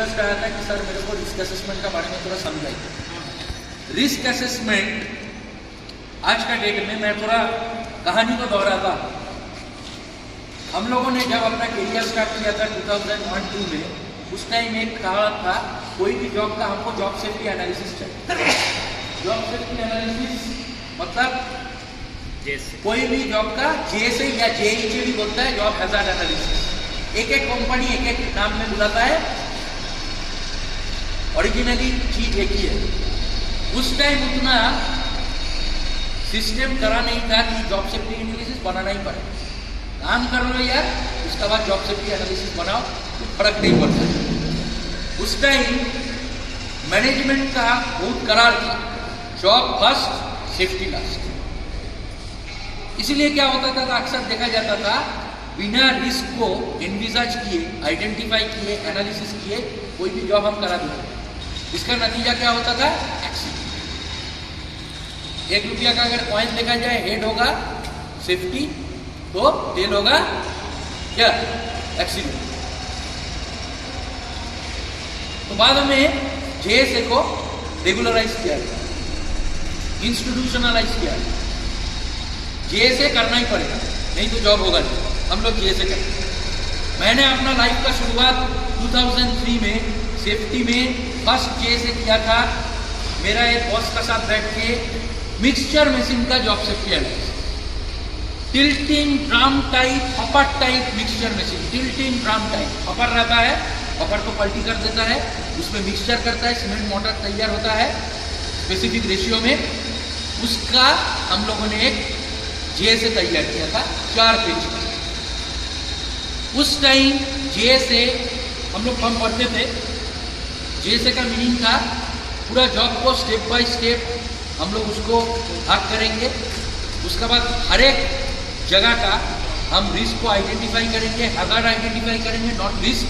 Request आया था कि सर मेरे को रिस्क असेसमेंट का बारे में थोड़ा समझाइए। रिस्क असेसमेंट आज का डेट में मैं थोड़ा कहानी को दोहराता। हम लोगों ने जब अपना करियर स्टार्ट किया था 2001-2 में, उस टाइम एक कहा था कोई भी जॉब का हमको जॉब सेफ्टी एनालिसिस चाहिए। जॉब सेफ्टी एनालिसिस मतलब कोई भी जॉब का जेएसए या जेईजे भी बोलता है, जॉब हैजार्ड एनालिसिस। एक एक कंपनी एक एक नाम में बुलाता है, ओरिजिनली चीज एक ही है। उस टाइम उतना सिस्टम करा नहीं था कि जॉब सेफ्टी एनालिसिस बनाना ही पड़े। काम कर लो यार, उसके बाद जॉब सेफ्टी एनालिसिस बनाओ, तो फर्क नहीं पड़ता। उस टाइम मैनेजमेंट का बहुत करार था, जॉब फर्स्ट सेफ्टी लास्ट। इसीलिए क्या होता था, अक्सर देखा जाता था बिना रिस्क को एनविजाज किए, आइडेंटिफाई किए, एनालिसिस किए कोई भी जॉब हम करा देते। इसका नतीजा क्या होता था, एक्सीडेंट। 1 रुपया का अगर कॉइन देखा जाए, हेड होगा सेफ्टी, तो टेल होगा क्या, एक्सीडेंट। तो बाद में जेएसए को रेगुलराइज किया गया, इंस्टीट्यूशनलाइज किया गया। जेएसए करना ही पड़ेगा, नहीं तो जॉब होगा नहीं। हम लोग जेएसए करते। मैंने अपना लाइफ का शुरुआत 2003 में सेफ्टी में फर्स्ट जेएसए किया था। मेरा एक बॉस का साथ बैठ के मिक्सचर मशीन का job safety analysis, tilting drum type, hopper type mixture machine. Tilting drum type hopper रहता है, हॉपर को पलटी कर देता है, उसमें मिक्सचर करता है, सीमेंट मोटर तैयार होता है स्पेसिफिक रेशियो में। उसका हम लोगों ने एक जेएसए तैयार किया था 4 पेज का। उस टाइम जेएसए हम लोग कम पढ़ते थे। जेएसए का मीनिंग था पूरा जॉब को स्टेप बाय स्टेप हम लोग उसको भाग करेंगे। उसके बाद हर एक जगह का हम रिस्क को आइडेंटिफाई करेंगे, हैजार्ड आइडेंटिफाई करेंगे, नॉट रिस्क,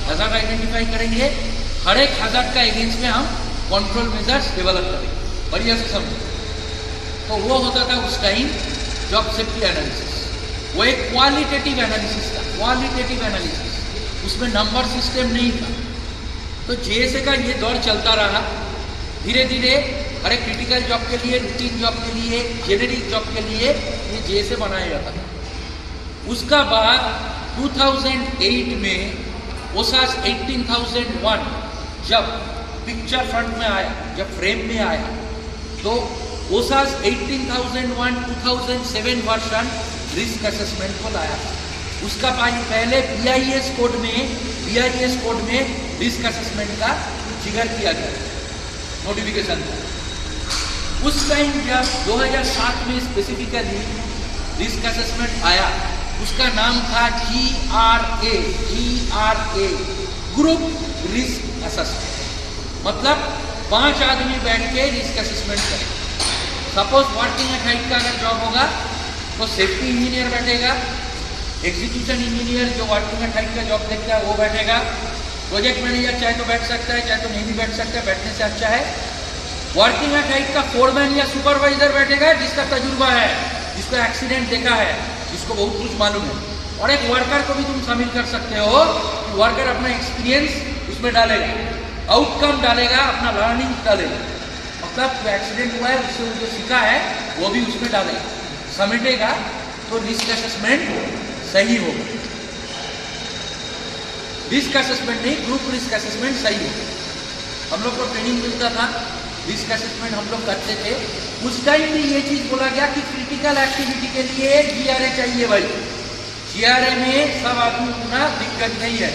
हैजार्ड आइडेंटिफाई करेंगे। हर एक हैजार्ड का अगेंस्ट में हम कंट्रोल मेजर्स डेवलप करेंगे। बढ़िया से समझो। तो वो होता था उस टाइम जॉब सेफ्टी एनालिसिस। वो एक क्वालिटेटिव एनालिसिस था, क्वालिटेटिव एनालिसिस। उसमें नंबर सिस्टम नहीं था। तो जेएसए का ये दौर चलता रहा। धीरे धीरे हर एक क्रिटिकल जॉब के लिए, रूटीन जॉब के लिए, जेनेरिक जॉब के लिए ये जेएसए बनाया जाता था। उसका बाद 2008 में ओसास 18001 जब पिक्चर फ्रंट में आया, जब फ्रेम में आया, तो ओसास 18001 2007 वर्षन रिस्क असेसमेंट को लाया। उसका पहले बीआईएस कोड में रिस्क असेसमेंट का जिक्र किया गया, नोटिफिकेशन था। उस टाइम जब 2007 में स्पेसिफिकली रिस्क असेसमेंट आया, उसका नाम था GRA, ग्रुप रिस्क असेसमेंट। मतलब 5 आदमी बैठ के रिस्क असेसमेंट करें। सपोज वर्किंग एट हाइट का अगर जॉब होगा तो सेफ्टी इंजीनियर बैठेगा, एग्जीक्यूशन इंजीनियर जो वर्किंग एट हाइट का जॉब देखता है वो बैठेगा, प्रोजेक्ट मैनेजर चाहे तो बैठ सकता है, चाहे तो नहीं भी बैठ सकता है, बैठने से अच्छा है। वर्किंग एट हाइट का फोरमैन या सुपरवाइजर बैठेगा जिसका तजुर्बा है, जिसको एक्सीडेंट देखा है, जिसको बहुत कुछ मालूम है। और एक वर्कर को भी तुम शामिल कर सकते हो, वर्कर अपना एक्सपीरियंस उसमें डालेगा, आउटकम डालेगा, अपना लर्निंग डालेगा। मतलब जो एक्सीडेंट हुआ है उससे जो सीखा है वो भी उसमें डालेगा, समेटेगा, तो रिस्क असेसमेंट सही होगा। रिस्क असेसमेंट नहीं, ग्रुप रिस्क असेसमेंट सही होगा। हम लोग को ट्रेनिंग मिलता था, रिस्क असेसमेंट हम लोग करते थे। उस टाइम में ये चीज़ बोला गया कि क्रिटिकल एक्टिविटी के लिए GRA चाहिए भाई। GRA में सब आदमी उतना दिक्कत नहीं है,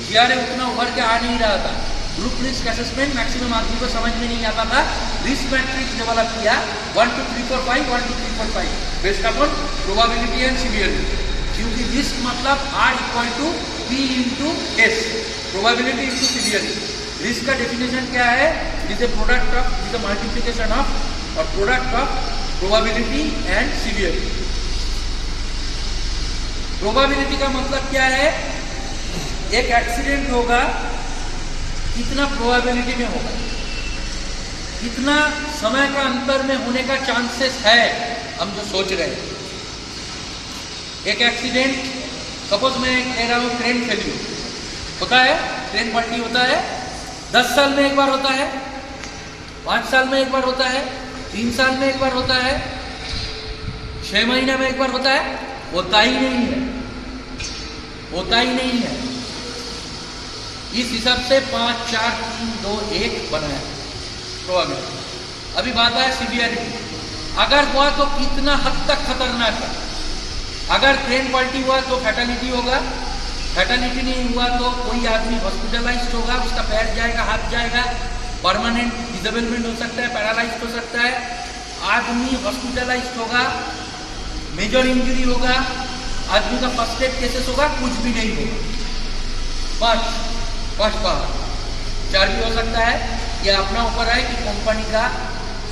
GRA उतना उभर के आ नहीं रहा था। ग्रुप रिस्क असेसमेंट मैक्सिमम आदमी को समझ में नहीं आता था। रिस्क मैट्रिक्स डेवलप किया 1 2 3 4 5 1 2 3 4 5 based upon probability and severity. क्योंकि रिस्क मतलब R = P × S, probability × severity. Risk का डेफिनेशन क्या है? It is a product of, it is a multiplication of और product of probability and severity. Probability का मतलब क्या है? एक एक्सीडेंट होगा, कितना प्रोबेबिलिटी में होगा, कितना समय का अंतर में होने का चांसेस है, हम जो सोच रहे हैं। एक एक्सीडेंट, सपोज मैं कह रहा हूँ ट्रेन फेल्यूर, होता है, ट्रेन पलटी होता है, 10 साल में एक बार होता है, 5 साल में एक बार होता है, 3 साल में एक बार होता है, 6 महीने में एक बार होता है, होता ही नहीं है, होता ही नहीं है। इस हिसाब से 5, 4, 3, 2, 1 बनाया प्रोबेबिलिटी। अभी बात है सीवियरिटी। अगर हुआ तो कितना हद तक खतरनाक है। अगर ट्रेन पलटी हुआ तो फैटेलिटी होगा, फैटेलिटी नहीं हुआ तो कोई आदमी हॉस्पिटलाइज्ड होगा, उसका पैर जाएगा, हाथ जाएगा, परमानेंट डिसेबलमेंट हो सकता है, पैरालाइज्ड हो सकता है, आदमी हॉस्पिटलाइज्ड होगा, मेजर इंजरी होगा, आदमी का फर्स्ट एड केसेस होगा, कुछ भी नहीं होगा। 5 बार 4 भी हो सकता है। यह अपना ऊपर है कि कंपनी का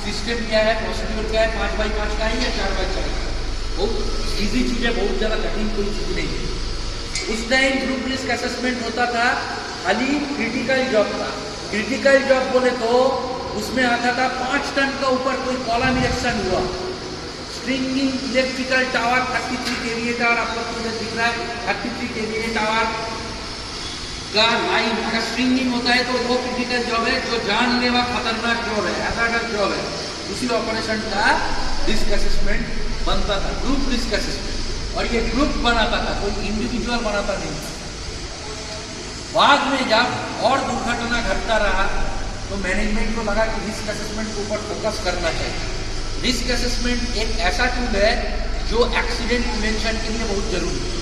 सिस्टम क्या है, प्रोसीड्यूर क्या है, 5x5 का ही या 4x4 का। बहुत ईजी चीज़ है, बहुत ज़्यादा कठिन कोई चीज़ नहीं है। उस टाइम ग्रुप रिस्क असेसमेंट होता था, खाली क्रिटिकल जॉब था। क्रिटिकल जॉब बोले तो उसमें आता था 5 टन का ऊपर कोई कॉलम इरेक्शन हुआ, stringing electrical tower 33 kVA tower, आपको इधर दिख रहा है 33 kVA टावर का लाइन, अगर स्ट्रिंगिंग होता है तो वो क्रिटिकल जॉब है, जो जानलेवा खतरनाक जॉब है, हैजार्डस जॉब है। उसी ऑपरेशन का रिस्क असेसमेंट बनता था, ग्रुप रिस्क असेसमेंट, और ये ग्रुप बनाता था, कोई इंडिविजुअल बनाता नहीं था। बाद में जब और दुर्घटना घटता रहा तो मैनेजमेंट को लगा कि रिस्क असेसमेंट के ऊपर फोकस करना चाहिए। रिस्क असेसमेंट एक ऐसा टूल है जो एक्सीडेंट प्रिवेंशन के लिए बहुत जरूरी है।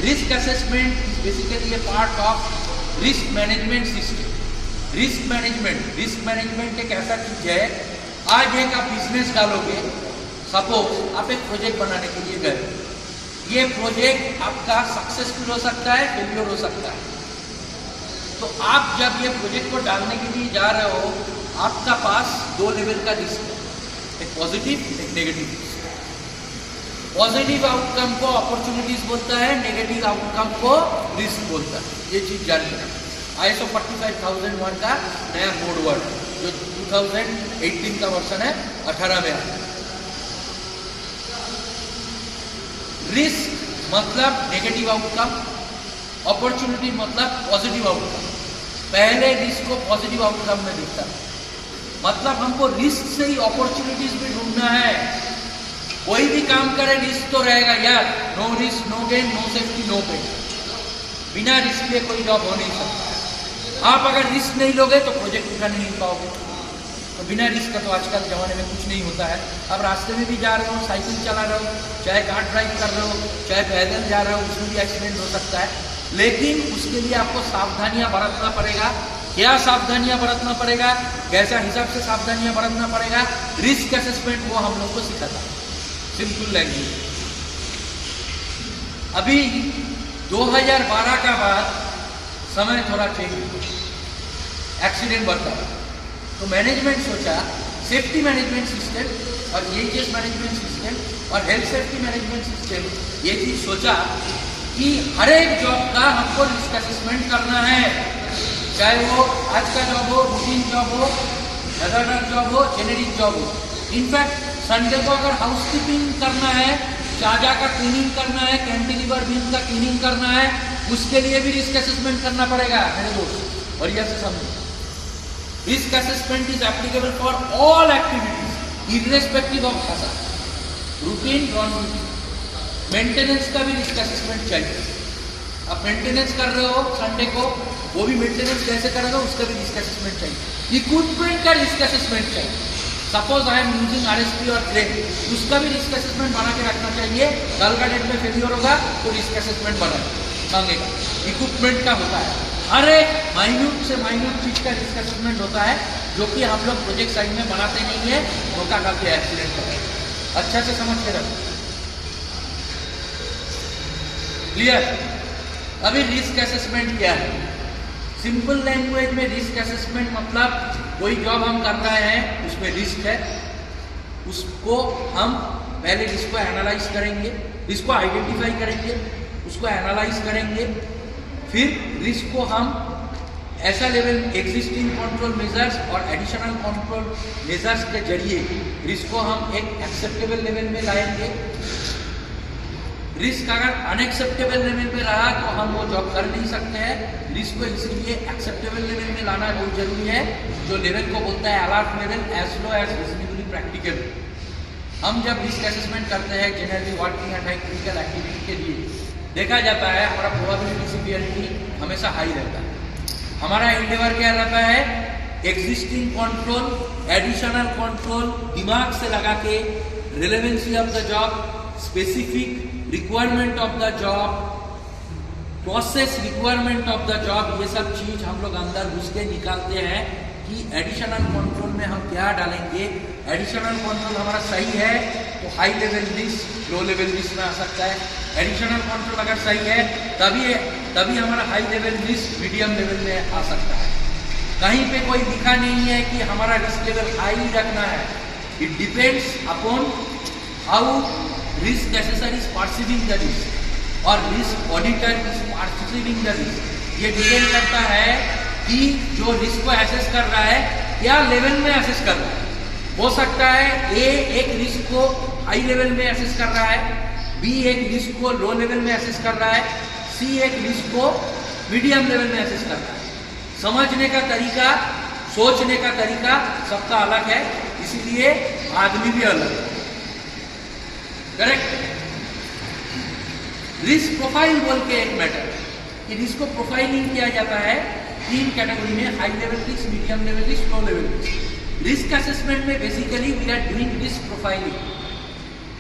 Risk assessment is basically A part of risk management system. Risk management एक ऐसा चीज है, आज एक आप बिजनेस डालोगे, सपोज आप एक प्रोजेक्ट बनाने के लिए गए, ये प्रोजेक्ट आपका सक्सेसफुल हो सकता है, फेलियर हो सकता है। तो आप जब ये प्रोजेक्ट को डालने के लिए जा रहे हो, आपका पास 2 लेवल का रिस्क है, एक पॉजिटिव एक नेगेटिव। पॉजिटिव आउटकम को अपॉर्चुनिटीज बोलता है, नेगेटिव आउटकम को रिस्क बोलता है। ये चीज जान लेना। ISO 45001 का नया कोड वर्ड जो 2018 का वर्जन है, 18 में आया। रिस्क मतलब नेगेटिव आउटकम, अपॉर्चुनिटी मतलब पॉजिटिव आउटकम। पहले रिस्क को पॉजिटिव आउटकम में दिखता है, मतलब हमको रिस्क से ही अपॉर्चुनिटीज भी ढूंढना है। कोई भी काम करे रिस्क तो रहेगा यार, no risk no gain, no safety no pay. बिना रिस्क के कोई जॉब हो नहीं सकता। आप अगर रिस्क नहीं लोगे तो प्रोजेक्ट उठा नहीं पाओगे। तो बिना रिस्क का तो आजकल जमाने में कुछ नहीं होता है। अब रास्ते में भी जा रहे हो, साइकिल चला रहे हो, चाहे कार ड्राइव कर रहे हो, चाहे पैदल जा रहे हो, उसमें भी एक्सीडेंट हो सकता है। लेकिन उसके लिए आपको सावधानियां बरतना पड़ेगा। क्या सावधानियां बरतना पड़ेगा, कैसा हिसाब से सावधानियां बरतना पड़ेगा, रिस्क असेसमेंट वो हम लोग को सिखाता है, सिंपल लैंग्वेज। अभी 2012 का बाद समय थोड़ा चेंज हुआ, एक्सीडेंट बढ़ता है, तो मैनेजमेंट सोचा सेफ्टी मैनेजमेंट सिस्टम और EHS मैनेजमेंट सिस्टम और हेल्थ सेफ्टी मैनेजमेंट सिस्टम, ये चीज सोचा कि हर एक जॉब का हमको रिस्क असेसमेंट करना है, चाहे वो आज का जॉब हो, रूटीन जॉब हो, हैजार्डस जॉब हो, जेनेरिक जॉब हो। इनफैक्ट संडे को अगर हाउसकीपिंग करना है, चाजा का क्लीनिंग करना है, कैंटिलीवर बीम का क्लीनिंग करना है, उसके लिए भी रिस्क असेसमेंट करना पड़ेगा मेरे दोस्त। और यह से समझो, risk assessment is applicable for all activities irrespective of hazard, routine non routine. Maintenance का भी रिस्क असेसमेंट चाहिए। आप मेंटेनेंस कर रहे हो संडे को, वो भी मेंटेनेंस कैसे करेगा उसका भी रिस्क असेसमेंट चाहिए। इक्विपमेंट का रिस्क असेसमेंट चाहिए। Suppose I am using RSP और क्रेन, उसका भी रिस्क असेसमेंट बना के रखना चाहिए। कल का डेट में फेलियर होगा तो रिस्क असेसमेंट बना मांगेगा। इक्विपमेंट का होता है, हर एक माइन्यूट से माइन्यूट चीज का रिस्क असेसमेंट होता है, जो कि हम लोग प्रोजेक्ट साइड में बनाते नहीं है, धोखा खा के एक्सीडेंट करें। अच्छा से समझ के रखो, क्लियर। अभी रिस्क असेसमेंट क्या है? सिंपल लैंग्वेज में रिस्क असेसमेंट मतलब कोई जॉब हम कर रहे हैं, उसमें रिस्क है, उसको हम पहले रिस्क को एनालाइज करेंगे, रिस्क को आइडेंटिफाई करेंगे, उसको एनालाइज करेंगे, फिर रिस्क को हम ऐसा लेवल एग्जिस्टिंग कंट्रोल मेजर्स और एडिशनल कंट्रोल मेजर्स के जरिए रिस्क को हम एक एक्सेप्टेबल लेवल में लाएंगे। रिस्क अगर अनएक्सेप्टेबल लेवल पे रहा तो हम वो जॉब कर नहीं सकते हैं। रिस्क को इसलिए एक्सेप्टेबल लेवल में लाना बहुत जरूरी है, जो लेवल को बोलता है alert level, as low as reasonably practical. हम जब रिस्क असेसमेंट करते हैं generally working at high critical activity के लिए, देखा जाता है हमारा प्रोबेबिलिटी सिवियरिटी हमेशा हाई रहता है। हमारा एंडेवर क्या रहता है, एग्जिस्टिंग कंट्रोल, एडिशनल कंट्रोल, दिमाग से लगा के relevancy of the job, specific requirement of the job, process requirement of the job, ये सब चीज हम लोग अंदर घुस के निकालते हैं कि एडिशनल कंट्रोल में हम क्या डालेंगे। एडिशनल कंट्रोल हमारा सही है तो high level risk, low level risk में आ सकता है। एडिशनल कंट्रोल अगर सही है तभी हमारा high level risk medium level में आ सकता है। कहीं पे कोई लिखा नहीं है कि हमारा रिस्क लेवल हाई रखना है। It depends upon how risk assessor is perceiving the risk और risk auditor is perceiving the risk. ये डिपेंड करता है कि जो रिस्क को असेस कर रहा है क्या लेवल में असेस कर रहा है। हो सकता है ए एक रिस्क को हाई लेवल में असेस कर रहा है, बी एक रिस्क को लो लेवल में असेस कर रहा है, सी एक रिस्क को मीडियम लेवल में असेस कर रहा है। समझने का तरीका, सोचने का तरीका सबका अलग है, इसलिए आदमी भी अलग है। करेक्ट। रिस्क प्रोफाइल बोल के एक मैटर कि रिस्क को प्रोफाइलिंग किया जाता है 3 कैटेगरी में, high level risk, medium level risk, low level risk. Risk assessment में basically we are doing risk profiling.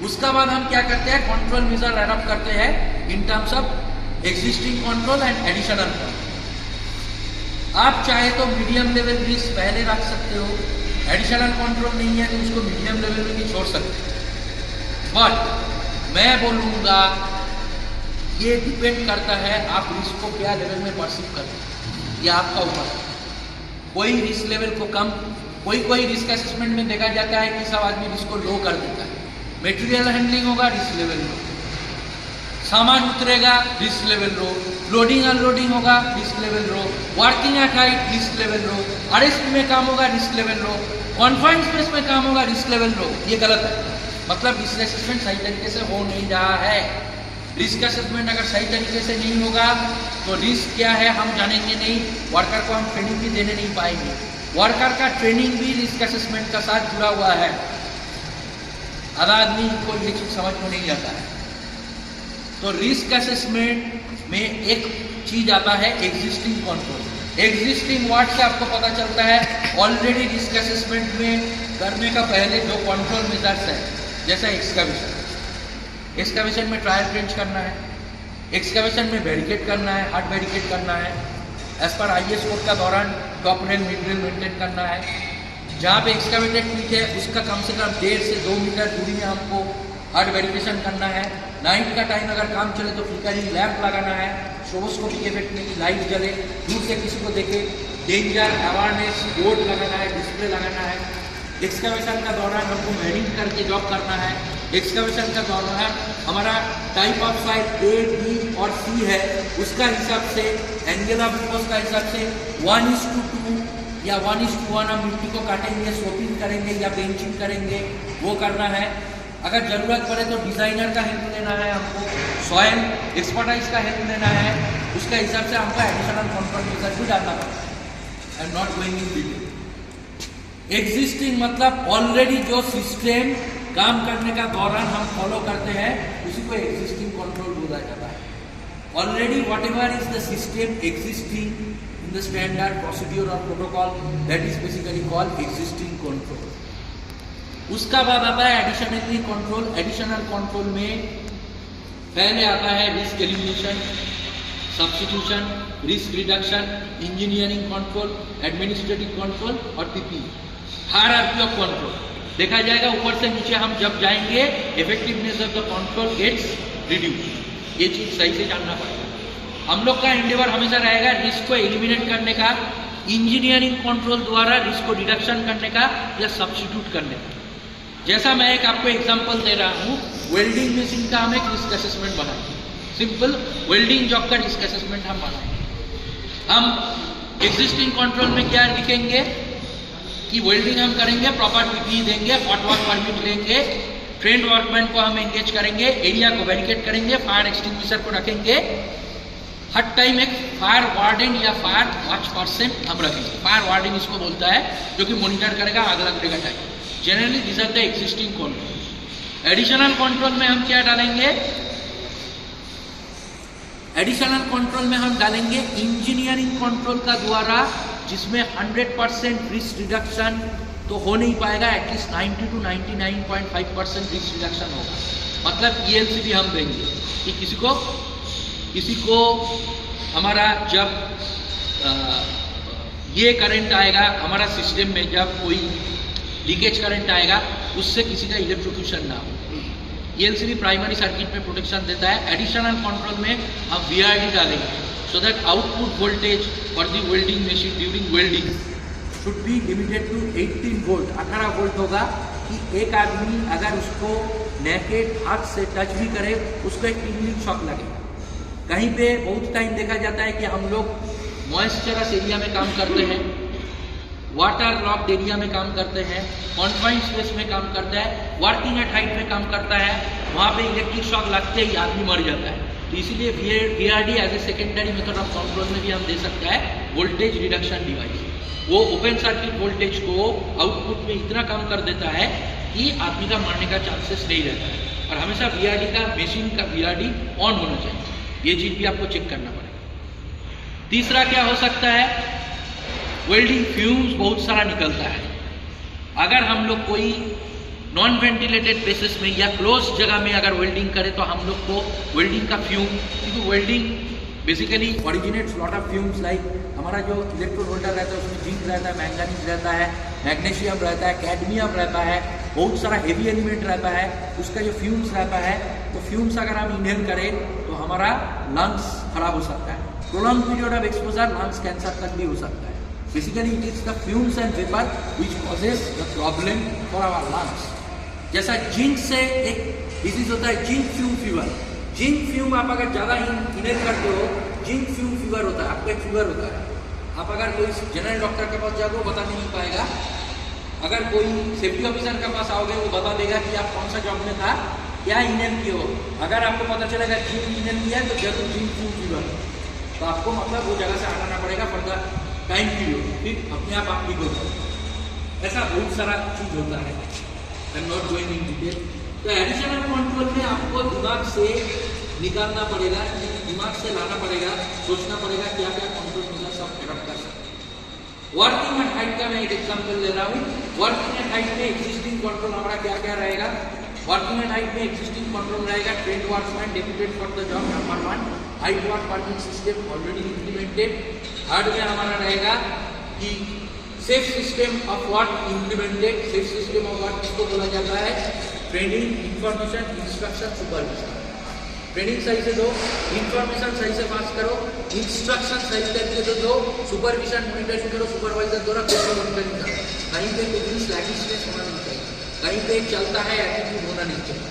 उसका बाद हम क्या करते हैं, कंट्रोल मेजर अडॉप्ट करते हैं इन terms of existing control and additional control. आप चाहे तो मीडियम लेवल रिस्क पहले रख सकते हो, एडिशनल कंट्रोल नहीं है तो उसको मीडियम लेवल में भी छोड़ सकते हो। बट मैं बोलूँगा ये डिपेंड करता है आप रिस्क को क्या लेवल में परसीव करते हैं, ये आपका ऊपर है। कोई रिस्क लेवल को कम, कोई रिस्क असेसमेंट में देखा जाता है कि सब आदमी रिस्क को लो कर देता है। मटेरियल हैंडलिंग होगा, रिस्क लेवल लो, सामान उतरेगा, risk level low, loading unloading होगा, risk level low, working at height, risk level low, arrest में काम होगा, risk level low, confined space में काम होगा, रिस्क लेवल लो। ये गलत है, मतलब रिस्क असेसमेंट सही तरीके से हो नहीं रहा है। रिस्क असेसमेंट अगर सही तरीके से नहीं होगा तो रिस्क क्या है हम जानेंगे नहीं, वर्कर को हम ट्रेनिंग भी देने नहीं पाएंगे। वर्कर का ट्रेनिंग भी रिस्क असेसमेंट का साथ जुड़ा हुआ है। आधा आदमी को ये चीज समझ में नहीं आता है। तो रिस्क असेसमेंट में एक चीज आता है एग्जिस्टिंग कंट्रोल। एग्जिस्टिंग वर्ड से आपको पता चलता है ऑलरेडी रिस्क असेसमेंट में करने का पहले जो कंट्रोल मेजर्स है, जैसा एक्सकवेशन में ट्रायल ट्रेंच करना है, एक्सकवेशन में बैरिकेड करना है, हार्ड बैरिकेड करना है, एज पर IS कोड का दौरान top rail mid rail maintain करना है। जहाँ पे एक्सकवेटेड पीट है उसका कम से कम 1.5 से 2 मीटर दूरी में हमको हार्ड वेरिफिकेशन करना है। नाइट का टाइम अगर काम चले तो फ्लिकरिंग लैंप लगाना है, स्ट्रोबोस्कोपिक इफेक्ट में कि लाइट जले, दूर से किसी को देखे, डेंजर अवेयरनेस बोर्ड लगाना है, डिस्प्ले लगाना है। एक्सकवेशन का दौरान हमको मैनिंग करके जॉब करना है। एक्सकवेशन का दौरान हमारा type of side A, B और C है, उसका हिसाब से एंगल ऑफ रिपोज का हिसाब से 1:2 या 1:1 हम मिट्टी को काटेंगे, सोपिंग करेंगे या बेंचिंग करेंगे, वो करना है। अगर ज़रूरत पड़े तो डिज़ाइनर का हेल्प लेना है हमको, सॉयल एक्सपर्टाइज का हेल्प लेना है, उसका हिसाब से हमको एडिशनल कंट्रोल मेजर भी डालना पड़ता है। I am not going in detail. Existing मतलब ऑलरेडी जो सिस्टम काम करने का दौरान हम फॉलो करते हैं उसी को एग्जिस्टिंग कंट्रोल बोला जाता है। Already whatever is the system existing in the standard procedure और protocol, that is basically called existing control. उसका बाद आता है एडिशनली कंट्रोल। एडिशनल कंट्रोल में पहले आता है risk elimination, substitution, risk reduction, engineering control, administrative control और PP, हायरार्की ऑफ कंट्रोल। देखा जाएगा ऊपर से नीचे हम जब जाएंगे effectiveness of the control gets reduce. ये चीज सही से जानना पड़ेगा। हम लोग का एंडेवर हमेशा रहेगा रिस्क को एलिमिनेट करने का, इंजीनियरिंग कंट्रोल द्वारा रिस्क को रिडक्शन करने का या सब्स्टिट्यूट करने का। जैसा मैं एक आपको एग्जांपल दे रहा हूँ, वेल्डिंग मशीन का हम एक रिस्क असेसमेंट बनाएंगे। सिंपल वेल्डिंग जॉब का रिस्क असेसमेंट हम बनाएंगे। हम एग्जिस्टिंग कंट्रोल में क्या लिखेंगे कि वेल्डिंग हम करेंगे, प्रॉपर PPE देंगे, हॉट वर्क परमिट लेंगे, ट्रेंड वर्कमैन को हम एंगेज करेंगे, एरिया को बैरिकेड करेंगे, फायर एक्सटिंग्विशर को रखेंगे, हर टाइम एक फायर वार्डन या फायर वॉच पर्सन हम रखेंगे। फायर वार्डन इसको बोलता है, जो कि मॉनिटर करेगा आग लगने का time. Generally this are the existing control. Additional control में हम क्या डालेंगे? एडिशनल कंट्रोल में हम डालेंगे इंजीनियरिंग कंट्रोल का द्वारा, जिसमें 100% रिस्क रिडक्शन तो हो नहीं पाएगा, एटलीस्ट 90 to 99.5% रिस्क रिडक्शन होगा। मतलब ELCB हम देंगे कि किसी को हमारा जब ये करंट आएगा हमारा सिस्टम में, जब कोई लीकेज करंट आएगा, उससे किसी का इलेक्ट्रोक्यूशन ना हो। ELCB प्राइमरी सर्किट में प्रोटेक्शन देता है। एडिशनल कंट्रोल में हम VRD डालेंगे, so that output voltage for the welding machine during welding should be limited to 18 volt. 18 volt होगा कि एक आदमी अगर उसको नेकेड हाथ से टच भी करे, उसको एक टिंगलिंग शॉक लगेगा। कहीं पे बहुत टाइम देखा जाता है कि हम लोग मॉइस्चरस एरिया में काम करते हैं, वाटर लॉक्ड एरिया में काम करते हैं, कॉन्फाइंड स्पेस में काम करता है, वर्किंग एट हाइट में काम करता है, वहाँ पे इलेक्ट्रिक शॉक लगते ही आदमी मर जाता है। तो इसीलिए VRD as a secondary method of control में भी हम दे सकते हैं वोल्टेज रिडक्शन डिवाइस। वो ओपन सर्किट वोल्टेज को आउटपुट में इतना कम कर देता है कि आदमी का मरने का चांसेस नहीं रहता है। और हमेशा VRD का मशीन का VRD ऑन होना चाहिए, ये चीज़ भी आपको चेक करना पड़ेगा। तीसरा क्या हो सकता है? वेल्डिंग फ्यूम्स बहुत सारा निकलता है। अगर हम लोग कोई नॉन वेंटिलेटेड प्लेसेस में या क्लोज जगह में अगर वेल्डिंग करें, तो हम लोग को वेल्डिंग का फ्यूम, क्योंकि welding basically originates lot of fumes, like हमारा जो इलेक्ट्रोड होल्डर रहता है उसमें जिंक रहता है, मैंगनीज रहता है, मैग्नीशियम रहता है, कैडमियम रहता है, बहुत सारा हेवी एलिमेंट रहता है। उसका जो फ्यूम्स रहता है, तो फ्यूम्स अगर हम इनहेल करें तो हमारा लंग्स खराब हो सकता है। Prolong period of exposure lungs cancer तक भी हो सकता है। Basically, it is the fumes and vapor which causes the problem for our lungs. जैसा जिंक से एक डिजीज होता है zinc fume fever. Zinc fume आप अगर ज़्यादा इनहेल करते हो, जिंक फ्यूम फीवर होता है, आपको एक फीवर होता है। आप अगर कोई जनरल डॉक्टर के पास जाओगे वो बता नहीं पाएगा, अगर कोई सेफ्टी ऑफिसर के पास आओगे वो बता देगा कि आप कौन सा जॉब में था, क्या इनहेल किए हो। अगर आपको पता चलेगा जिंक इनहेल किया तो जरूर जिंक फ्यूम फीवर, तो आपको मतलब वो जगह से हटाना पड़ेगा फॉर द टाइम पीरियड, फिर अपने आप ठीक हो जाए। ऐसा बहुत सारा चीज होता है, I am not going in detail. तो एडिशनल कंट्रोल में आपको दिमाग से निकालना पड़ेगा, दिमाग से लाना पड़ेगा, सोचना पड़ेगा क्या क्या कंट्रोल मेजर्स आप एडॉप्ट कर सकते। वर्किंग एट हाइट का मैं एक एग्जाम्पल ले रहा हूँ। वर्किंग एट हाइट में एग्जिस्टिंग कंट्रोल हमारा क्या क्या रहेगा? वर्किंग एट हाइट में एग्जिस्टिंग कंट्रोल रहेगा trend workman deputed for the job, number 1। Height work permit system already implemented. Third में हमारा रहेगा कि safe system of work implemented. Safe system of work किसको बोला जाता है? Training, information, instruction, supervision. Training सही से दो, इंफॉर्मेशन सही से पास करो, इंस्ट्रक्शन सही करके दो, सुपरविजन मॉनिटरिंग करो, सुपरवाइजर द्वारा खुद को मॉनिटरिंग करो। कहीं पे कुछ भी स्लैगिशनेस होना नहीं चाहिए, कहीं पे चलता है एटीट्यूड होना नहीं चाहिए,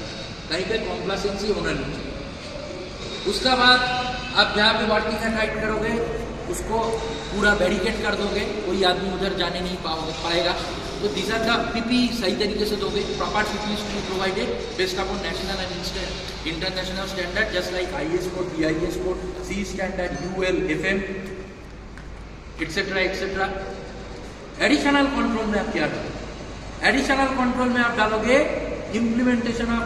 कहीं पे कॉम्प्लासेंसी होना नहीं चाहिए। उसका बाद आप जहाँ पे वर्किंग एट हाइट करोगे उसको पूरा बैरिकेड कर दोगे, कोई आदमी उधर जाने नहीं पाएगा। तो दिशा का पीपी सही तरीके से दोगे। Proper PP to be provided based upon national and international standard, just like IS code, BIS code, C standard, UL, FM etcetera etcetera. Additional control में आप क्या करोगे? एडिशनल कंट्रोल में आप डालोगे implementation of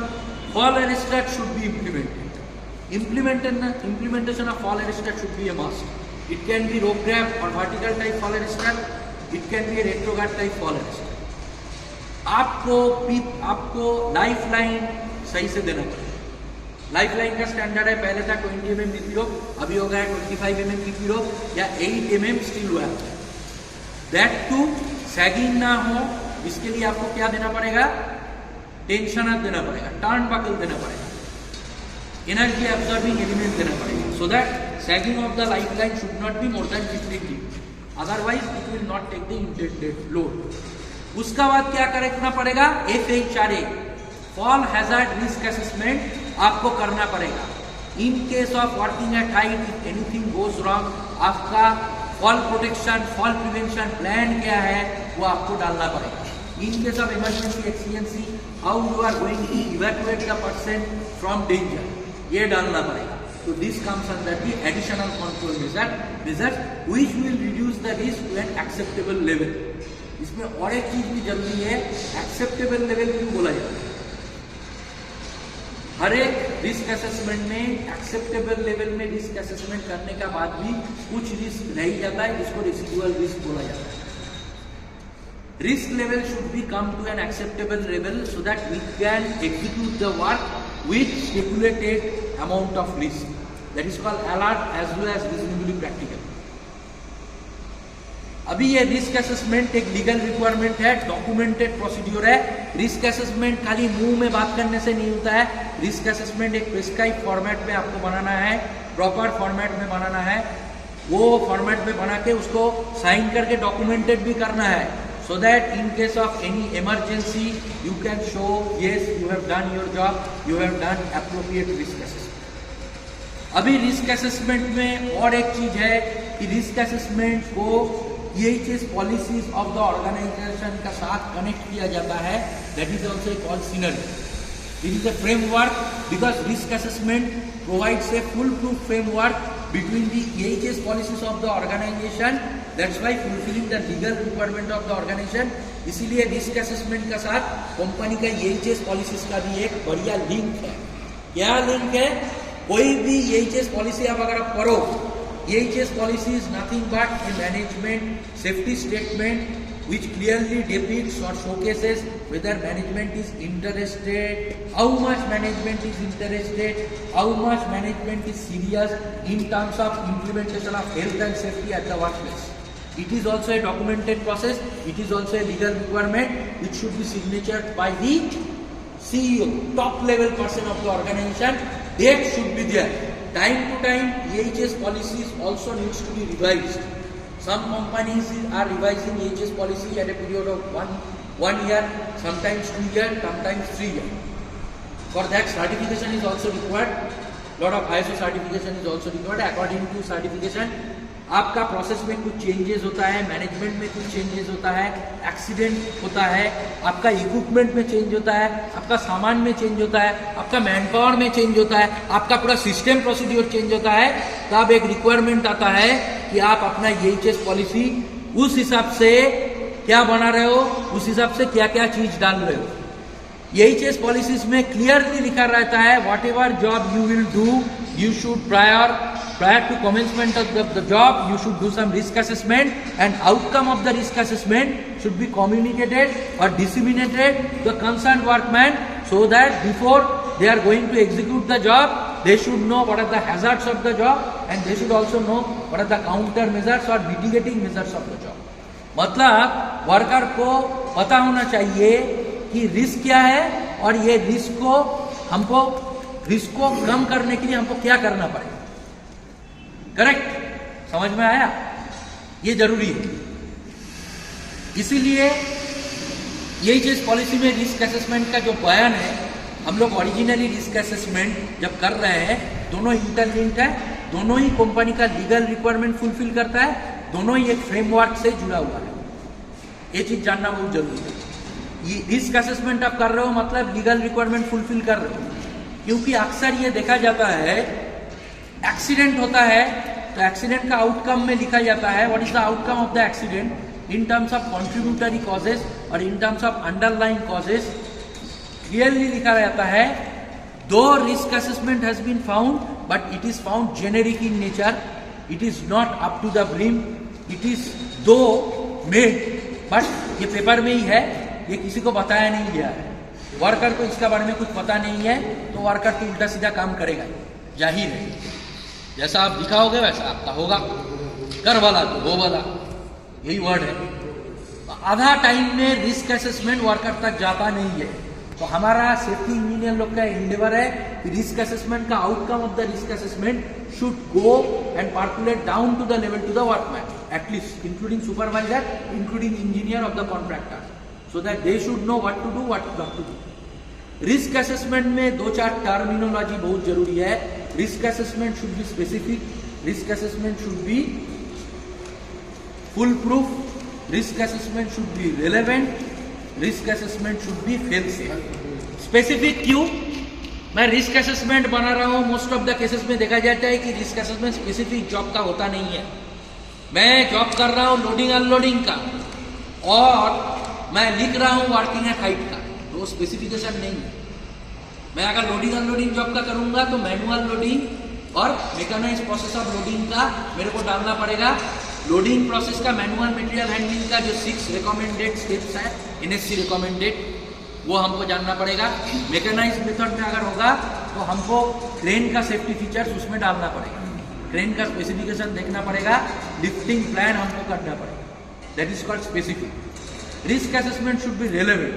fall arrester should be implemented. Implementation of fall arrestor should be a must. It can be rope grab or vertical type fall arrestor. It can be a retrograde type fall arrestor. आपको life line सही से देना पड़ेगा। Life line का standard है, पहले था 20 mm DP रोप, अभी हो गया है 25 mm डीपी रोप या 8 mm steel web. That to sagging ना हो, इसके लिए आपको क्या देना पड़ेगा? टेंशनर देना पड़ेगा, टर्न बकल देना पड़ेगा, एनर्जी एब्जॉर्बिंग एलिमेंट देना पड़ेगा, so that sagging of the life line should not be more than 50 degrees, otherwise it will not take the intended load. उसका बाद क्या करना पड़ेगा? FHRA fall hazard risk assessment आपको करना पड़ेगा। In case of working at height, if anything goes wrong, आपका fall protection, fall prevention plan क्या है वो आपको डालना पड़ेगा। In case of emergency accidency how you are going to evacuate the person from danger, ये डालना पड़ेगा। तो this comes under the additional control measures which will reduce the risk to an acceptable level. इसमें और एक चीज भी जरूरी है, एक्सेप्टेबल लेवल क्यों बोला जाता है? हर एक रिस्क असेसमेंट में एक्सेप्टेबल लेवल में रिस्क असेसमेंट करने का बाद भी कुछ रिस्क रह जाता है, जिसको रेसिडुअल रिस्क बोला जाता है। Risk level should be come to an acceptable level so that we can execute the work with stipulated amount of risk. That is called alert as well as reasonably practical. अभी ये risk assessment एक legal requirement है, documented procedure है। Risk assessment खाली मुंह में बात करने से नहीं होता है। रिस्क असेसमेंट एक प्रिस्क्राइब फॉर्मेट में आपको बनाना है, प्रॉपर फॉर्मेट में बनाना है। वो फॉर्मेट में बना के उसको साइन करके डॉक्यूमेंटेड भी करना है, so that in case of any emergency you can show yes you have done your job, you have done appropriate risk assessment. अभी रिस्क असेसमेंट में और एक चीज है कि रिस्क असेसमेंट को EHS policies of the organisation का साथ कनेक्ट किया जाता है। That is also called synergy. It is a framework because risk assessment provides a foolproof framework between the EHS policies of the organization. That's why fulfilling the legal requirement of the organization. इसीलिए risk assessment का साथ company का EHS policies का भी एक बढ़िया link है। क्या लिंक है? कोई भी EHS पॉलिसी आप अगर आप पढ़ो, EHS policy is nothing but a management safety statement which clearly depicts or showcases whether management is interested, how much management is interested, how much management is serious in terms of implementation of health and safety at the workplace. It is also a documented process. It is also a legal requirement which should be signatured by the CEO, top level person of the organization. Date should be there. Time to time, EHS policies also needs to be revised. Some companies are revising EHS policy at a period of one year, sometimes 2 years, sometimes 3 years. For that, certification is also required. Lot of ISO certification is also required. According to certification, आपका process में कुछ changes होता है, management में कुछ changes होता है, accident होता है, आपका इक्विपमेंट में चेंज होता है, आपका सामान में चेंज होता है, आपका मैन पावर में चेंज होता है, आपका पूरा सिस्टम प्रोसीड्योर चेंज होता है। तब एक रिक्वायरमेंट आता है कि आप अपना EHS पॉलिसी उस हिसाब से क्या बना रहे हो, उस हिसाब से क्या क्या चीज डाल रहे हो। EHS पॉलिसीज में क्लियरली लिखा रहता है what ever job you will do, you should prior to commencement of the job, you should do some risk assessment, and outcome of the risk assessment should be communicated or disseminated to the concerned workman so that before they are going to execute the job, they should know what are the hazards of the job and they should also know what are the counter measures or mitigating measures of the job. मतलब worker को पता होना चाहिए कि risk क्या है और ये रिस्क को कम करने के लिए हमको क्या करना पड़ेगा। करेक्ट? समझ में आया? ये जरूरी है। इसीलिए EHS पॉलिसी में रिस्क असेसमेंट का जो बयान है, हम लोग ओरिजिनली रिस्क असेसमेंट जब कर रहे हैं, दोनों इंटरलिंक्ड है, दोनों ही कंपनी का लीगल रिक्वायरमेंट फुलफिल करता है, दोनों ही एक फ्रेमवर्क से जुड़ा हुआ है। ये चीज जानना बहुत जरूरी है। ये रिस्क असेसमेंट आप कर रहे हो मतलब लीगल रिक्वायरमेंट फुलफिल कर रहे हो, क्योंकि अक्सर ये देखा जाता है एक्सीडेंट होता है तो एक्सीडेंट का आउटकम में लिखा जाता है what is the outcome of the accident in terms of contributory causes और in terms of underlying causes. Clearly लिखा रहता है though risk assessment has been found but it is found generic in nature, it is not up to the brim, it is though made but ये paper में ही है, ये किसी को बताया नहीं गया है। वर्कर को इसके बारे में कुछ पता नहीं है तो वर्कर तो उल्टा सीधा काम करेगा, जाहिर है। जैसा आप दिखाओगे वैसा आपका होगा, कर वाला तो वो वाला, यही वर्ड है। आधा टाइम में रिस्क असेसमेंट वर्कर तक जाता नहीं है, तो हमारा सेफ्टी इंजीनियर लोग का एंडेवर है कि रिस्क असेसमेंट का outcome of the risk assessment should go and percolate down to the level to the workman, at least including supervisor, including engineer of the contractor, so that they should know what to do what not to do. Risk assessment में 2-4 terminology बहुत जरूरी है। Risk assessment should be specific, risk assessment should be full proof, risk assessment should be relevant, risk assessment should B fail safe. Specific क्यों? मैं risk assessment बना रहा हूँ, most of the cases में देखा जाता है कि रिस्क असेसमेंट स्पेसिफिक जॉब का होता नहीं है। मैं जॉब कर रहा हूँ लोडिंग अनलोडिंग का और मैं लिख रहा हूँ वर्किंग एट हाइट का, तो स्पेसिफिकेशन नहीं है। मैं अगर लोडिंग अनलोडिंग जॉब का करूंगा तो मैनुअल लोडिंग और मैकेनाइज्ड प्रोसेस ऑफ लोडिंग का मेरे को डालना पड़ेगा। लोडिंग प्रोसेस का मैनुअल मटेरियल हैंडलिंग का जो 6 रिकमेंडेड स्टेप्स है, NSC रिकमेंडेड, वो हमको जानना पड़ेगा। मैकेनाइज्ड मेथड में अगर होगा तो हमको क्रेन का सेफ्टी फीचर्स उसमें डालना पड़ेगा, क्रेन का स्पेसिफिकेशन देखना पड़ेगा, लिफ्टिंग प्लान हमको करना पड़ेगा, that is called specific. Risk assessment should be relevant.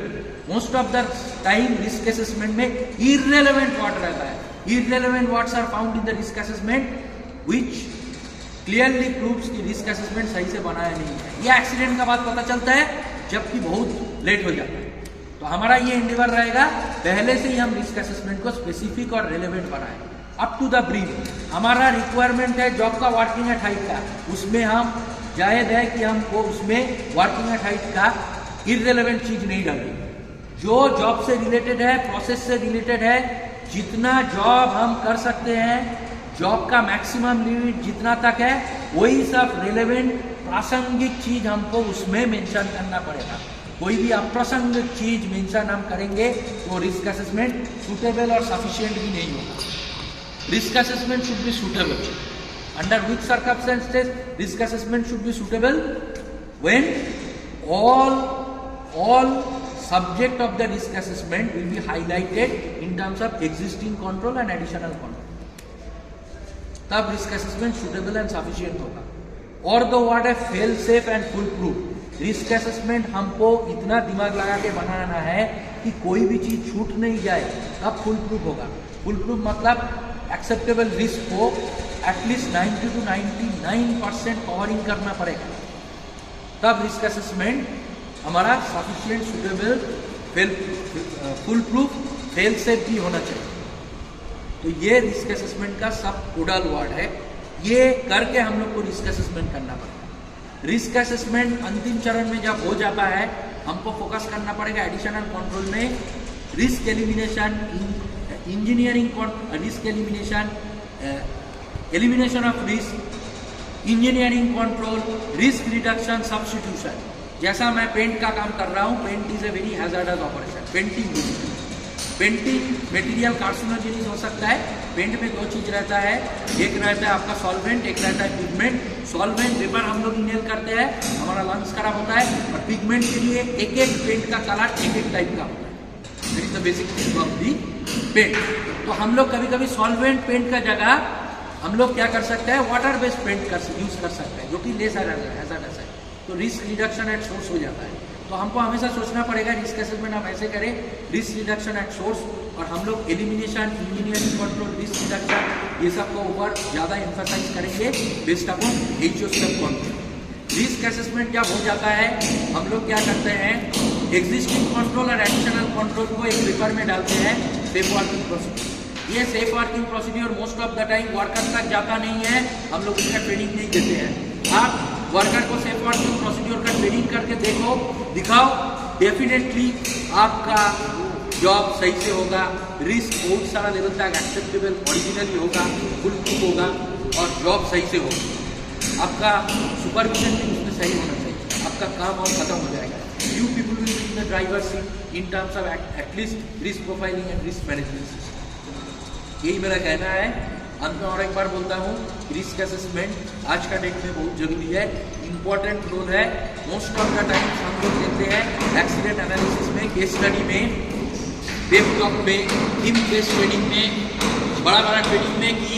Most of the time risk assessment में इररेलेवेंट वर्ड रहता है। Irrelevant words are found in the risk assessment which clearly proves कि risk assessment सही से बनाया नहीं है। ये एक्सीडेंट का बात पता चलता है जबकि बहुत लेट हो जाता है। तो हमारा ये एंडेवर रहेगा पहले से ही हम रिस्क असेसमेंट को स्पेसिफिक और रेलेवेंट बनाएं। अप टू द ब्रीफ हमारा रिक्वायरमेंट है जॉब का वर्किंग एट हाइट का, उसमें हम जायज है कि हमको उसमें वर्किंग एट हाइट का इररेलेवेंट चीज नहीं डालेंगे। जो जॉब से रिलेटेड है, प्रोसेस से रिलेटेड है, जितना जॉब हम कर सकते हैं, जॉब का मैक्सिमम लिमिट जितना तक है, वही सब रिलेवेंट प्रासंगिक चीज हमको उसमें मेंशन करना पड़ेगा। कोई भी अप्रासंगिक चीज मेंशन हम करेंगे तो रिस्क असेसमेंट सुटेबल और सफिशिएंट भी नहीं होगा। Risk assessment should be suitable. Under which circumstances risk assessment should be suitable? When all subject of the risk assessment will be highlighted in terms of existing control and additional control, तब risk assessment suitable and sufficient होगा। और the word है fail safe and full proof। Risk assessment हमको इतना दिमाग लगा के बनाना है कि कोई भी चीज छूट नहीं जाए, तब फुल प्रूफ होगा। फुल प्रूफ मतलब एक्सेप्टेबल रिस्क को एटलीस्ट 90 to 99% कवरिंग करना पड़ेगा, तब रिस्क असेसमेंट हमारा sufficient, suitable, full proof, fail safe भी होना चाहिए। तो ये रिस्क असेसमेंट का सब कोडल वर्ड है। ये करके हम लोग को रिस्क असेसमेंट करना पड़ेगा। रिस्क असेसमेंट अंतिम चरण में जब हो जाता है, हमको फोकस करना पड़ेगा एडिशनल कंट्रोल में risk elimination, engineering risk elimination, elimination of risk, engineering control, risk reduction, substitution. जैसा मैं पेंट का काम कर रहा हूँ, paint is a very hazardous operation. Painting material carcinogenic हो सकता है। पेंट में दो चीज रहता है, एक रहता है आपका सॉल्वेंट, एक रहता है पिगमेंट। सॉल्वेंट वेपर हम लोग इनहेल करते हैं, हमारा लंग्स खराब होता है, और पिगमेंट के लिए एक एक पेंट का कलर एक एक टाइप का होता है। That is the basic thing of the paint. तो हम लोग कभी कभी सॉल्वेंट पेंट का जगह हम लोग क्या कर सकते हैं, वाटर बेस्ड पेंट यूज कर सकते हैं, जो कि लेस हैजर्डस है। तो रिस्क रिडक्शन एट सोर्स हो जाता है। तो हमको हमेशा सोचना पड़ेगा रिस्क असेसमेंट हम ऐसे करें, रिस्क रिडक्शन एट सोर्स, और हम लोग elimination, engineering control, risk reduction, ये सब को ऊपर ज़्यादा एम्फसाइज करेंगे based upon HO step control. Risk assessment जब हो जाता है, हम लोग क्या करते हैं, एग्जिस्टिंग कंट्रोल और एडिशनल कंट्रोल को एक पेपर में डालते हैं, सेफ वर्किंग प्रोसीड्यूर। ये safe working procedure most of the time worker तक जाता नहीं है, हम लोग इसका ट्रेनिंग नहीं देते हैं। आप वर्कर को सेफ वर्किंग प्रोसीड्यूर का ट्रेनिंग करके दिखाओ, डेफिनेटली आपका जॉब सही से होगा, रिस्क बहुत सारा लेवल तक एक्सेप्टेबल ओरिजिनली होगा, फुल प्रूफ होगा, और जॉब सही से होगा। आपका सुपरविजन भी उसमें सही होना चाहिए, आपका काम और खत्म हो जाएगा। You people will be in the driver seat in terms of at least risk profiling and risk management system. यही मेरा कहना है। अंत में और एक बार बोलता हूँ, रिस्क असेसमेंट आज का डेट में बहुत जरूरी है, इंपॉर्टेंट रोल है। मोस्ट ऑफ द टाइम हम लोग देखते हैं एक्सीडेंट एनालिसिस में, केस स्टडी में, वेब जॉब में, टीम बेस्ड ट्रेनिंग में, बड़ा ट्रेनिंग में, कि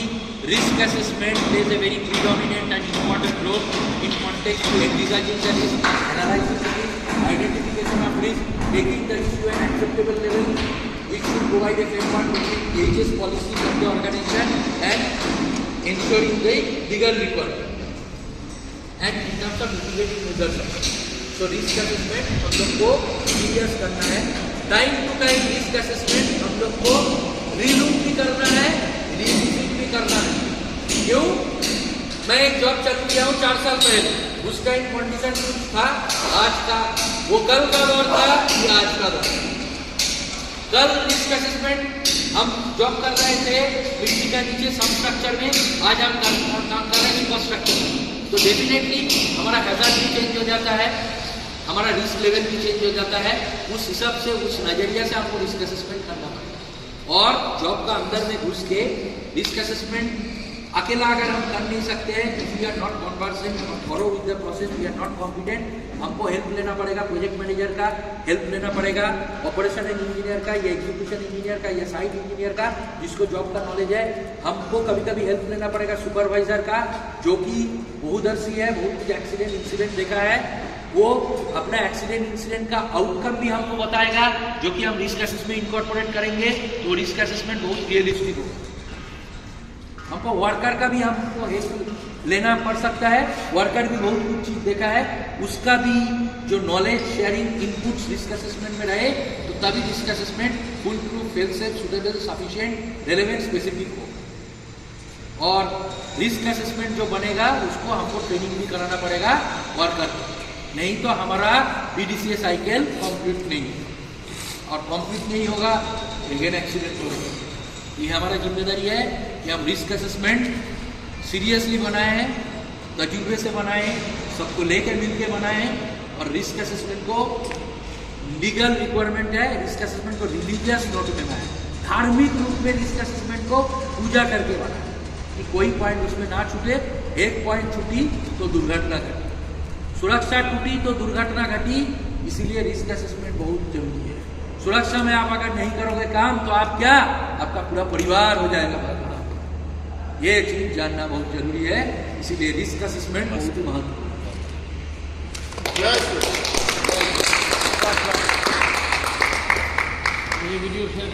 risk assessment plays a very predominant and important role in context to aggregating the risk, analysing the risk, identification of risk, taking the issue at acceptable level, which should provide a framework between HS policies of the organization and ensuring the legal requirement and in terms of mitigating measures. So risk assessment हम लोग को serious करना है, time to time risk assessment हम लोग को रीलूप भी करना है, रिविजिट भी करना है। क्यों? मैं एक जॉब चालू किया हूँ 4 साल पहले, उस टाइम कंडीशन कुछ था, आज का वो कल का दौर था, ये आज का दौर। कल रिस्क असेसमेंट हम जॉब कर रहे थे मिट्टी का नीचे सब स्ट्रक्चर में, आज हम काम कर रहे हैं सुपर स्ट्रक्चर में। तो डेफिनेटली हमारा हैजार्ड भी चेंज हो जाता है, हमारा रिस्क लेवल भी चेंज हो जाता है। उस हिसाब से, उस नजरिया से आपको रिस्क असेसमेंट करना पड़ेगा। और जॉब का अंदर में घुस के रिस्क असेसमेंट अकेला अगर हम कर नहीं सकते हैं, if we are not conversant follow with the process, we are not confident, हमको हेल्प लेना पड़ेगा प्रोजेक्ट मैनेजर का, हेल्प लेना पड़ेगा ऑपरेशन इंजीनियर का या एग्जीक्यूशन इंजीनियर का या साइट इंजीनियर का, जिसको जॉब का नॉलेज है। हमको कभी कभी हेल्प लेना पड़ेगा सुपरवाइजर का, जो कि बहुदर्शी है, बहुत कुछ एक्सीडेंट इंसिडेंट देखा है, वो अपना एक्सीडेंट इंसिडेंट का आउटकम भी हमको बताएगा, जो कि हम रिस्क असेसमेंट इनकॉर्पोरेट करेंगे तो रिस्क असेसमेंट बहुत रियलिस्टिक होगा। हमको वर्कर का भी हमको हेल्प लेना पड़ सकता है, वर्कर भी बहुत कुछ चीज देखा है, उसका भी जो knowledge sharing inputs risk assessment में रहे, तो तभी risk assessment full proof, fail safe, suitable, sufficient, relevant, specific हो। और रिस्क असेसमेंट जो बनेगा उसको हमको ट्रेनिंग भी कराना पड़ेगा वर्कर को, नहीं तो हमारा BDCA साइकिल कंप्लीट नहीं होगा। और कंप्लीट नहीं होगा अगेन एक्सीडेंट होगा। ये हमारा जिम्मेदारी है कि हम रिस्क असेसमेंट सीरियसली बनाए हैं, तजुर्बे से बनाए हैं, सबको लेकर मिल के बनाए हैं। और रिस्क असेसमेंट को लीगल रिक्वायरमेंट है, रिस्क असेसमेंट को रिलीजियस नोट में बनाए, धार्मिक रूप में रिस्क असेसमेंट को पूजा करके बनाए कि कोई पॉइंट उसमें ना छूटे। एक पॉइंट छूटी तो दुर्घटना घटी, सुरक्षा टूटी तो दुर्घटना घटी, इसीलिए रिस्क असेसमेंट बहुत जरूरी है। सुरक्षा में आप अगर नहीं करोगे काम तो आप क्या, आपका पूरा परिवार हो जाएगा बर्बाद। ये चीज जानना बहुत जरूरी है, इसीलिए रिस्क असेसमेंट बहुत ही महत्वपूर्ण है।